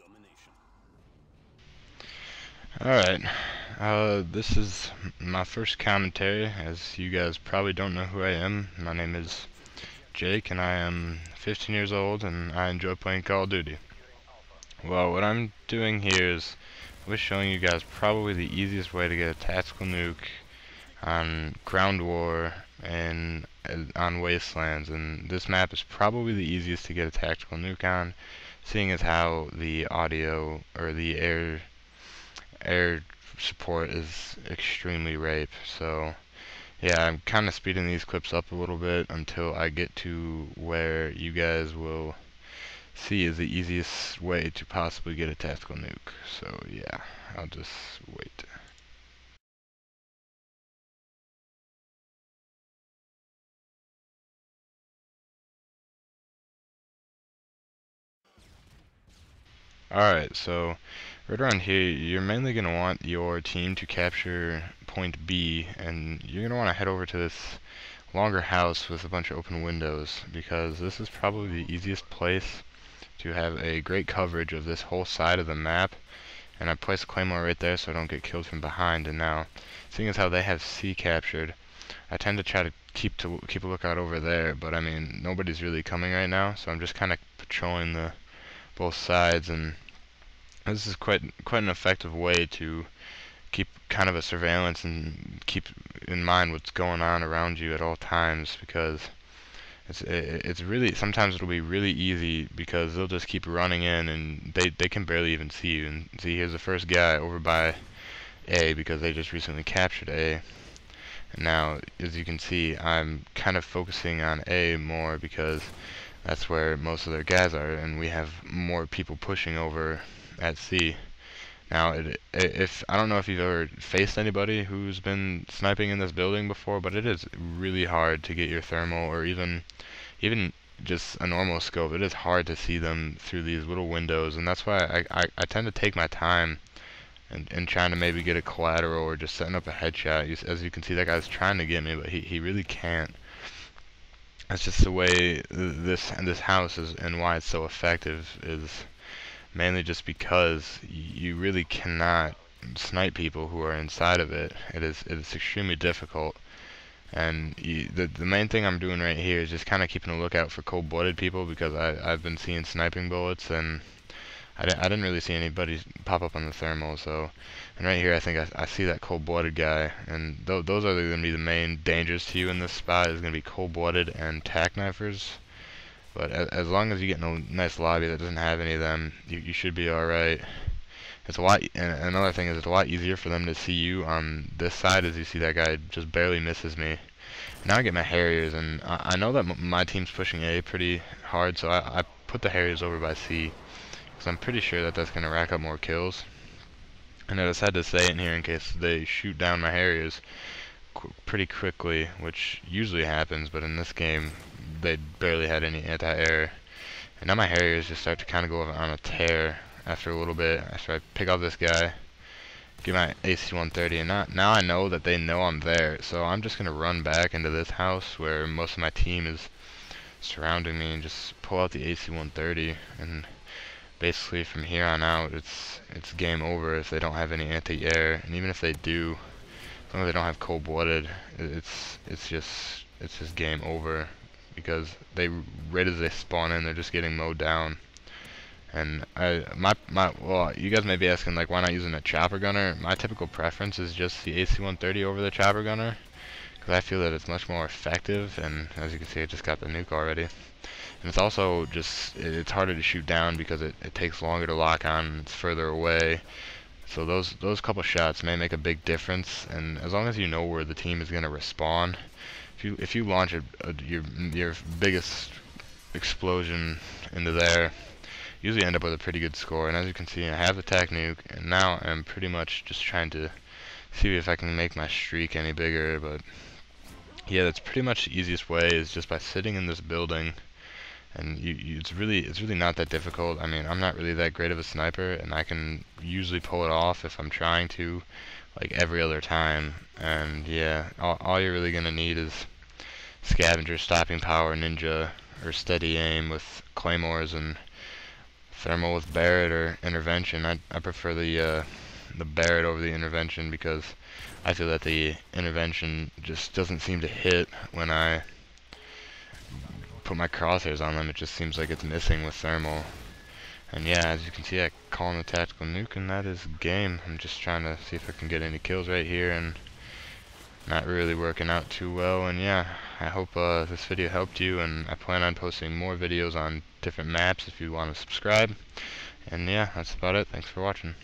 Domination. Alright, this is my first commentary, as you guys probably don't know who I am. My name is Jake, and I am 15 years old, and I enjoy playing Call of Duty. Well, what I'm doing here is I was showing you guys probably the easiest way to get a tactical nuke on ground war and on Wastelands, and this map is probably the easiest to get a tactical nuke on, seeing as how the audio or the air support is extremely rape. So yeah, I'm kind of speeding these clips up a little bit until I get to where you guys will see is the easiest way to possibly get a tactical nuke. So yeah, I'll just wait. Alright, so right around here, you're mainly going to want your team to capture point B, and you're going to want to head over to this longer house with a bunch of open windows, because this is probably the easiest place to have a great coverage of this whole side of the map. And I placed a claymore right there so I don't get killed from behind. And now, seeing as how they have C captured, I tend to try to keep a lookout over there, but I mean nobody's really coming right now, so I'm just kind of patrolling the both sides, and this is quite an effective way to keep kind of a surveillance and keep in mind what's going on around you at all times, because it's really, sometimes it'll be really easy because they'll just keep running in and they can barely even see you. And see, here's the first guy over by A because they just recently captured A. And now, as you can see, I'm kind of focusing on A more because that's where most of their guys are, and we have more people pushing over at C. Now, if I don't know if you've ever faced anybody who's been sniping in this building before, but it is really hard to get your thermal or even just a normal scope. It is hard to see them through these little windows, and that's why I tend to take my time and trying to maybe get a collateral or just setting up a headshot. As you can see, that guy's trying to get me, but he really can't. That's just the way this house is, and why it's so effective is mainly just because you really cannot snipe people who are inside of it. It is extremely difficult. And the main thing I'm doing right here is just kind of keeping a lookout for cold-blooded people, because I've been seeing sniping bullets, and I didn't really see anybody pop up on the thermal. So, and right here I think I see that cold-blooded guy, and those are going to be the main dangers to you in this spot, is going to be cold-blooded and tack knifers. But as long as you get in a nice lobby that doesn't have any of them, you should be alright. It's a lot, and another thing is it's a lot easier for them to see you on this side, as you see that guy just barely misses me. Now I get my Harriers, and I know that my team's pushing A pretty hard, so I put the Harriers over by C, because I'm pretty sure that that's going to rack up more kills. And I just had to say it in here in case they shoot down my Harriers pretty quickly, which usually happens, but in this game they barely had any anti-air. And now my Harriers just start to kind of go on a tear after a little bit, after I pick off this guy, get my AC-130, and now I know that they know I'm there, so I'm just going to run back into this house where most of my team is surrounding me and just pull out the AC-130, and basically from here on out it's game over if they don't have any anti-air. And even if they do, as long as they don't have cold-blooded, it's just game over, because right as they spawn in, they're just getting mowed down. And well, you guys may be asking, like, why not using a chopper gunner? My typical preference is just the AC-130 over the chopper gunner, because I feel that it's much more effective, and as you can see, I just got the nuke already. And it's also just, it's harder to shoot down because it takes longer to lock on, and it's further away. So those couple shots may make a big difference, and as long as you know where the team is going to respawn, if you launch your biggest explosion into there, usually end up with a pretty good score. And as you can see, I have the tac nuke, and now I'm pretty much just trying to see if I can make my streak any bigger. But yeah, that's pretty much the easiest way, is just by sitting in this building, and it's really not that difficult. I mean, I'm not really that great of a sniper, and I can usually pull it off if I'm trying to, like every other time. And yeah, all you're really gonna need is Scavenger, stopping power, ninja, or steady aim with claymores and thermal with Barret or intervention. I prefer the Barret over the intervention because I feel that the intervention just doesn't seem to hit when I put my crosshairs on them. It just seems like it's missing with thermal. And yeah, as you can see, I call in the tactical nuke, and that is game. I'm just trying to see if I can get any kills right here, and not really working out too well. And yeah, I hope this video helped you, and I plan on posting more videos on different maps if you want to subscribe. And yeah, that's about it. Thanks for watching.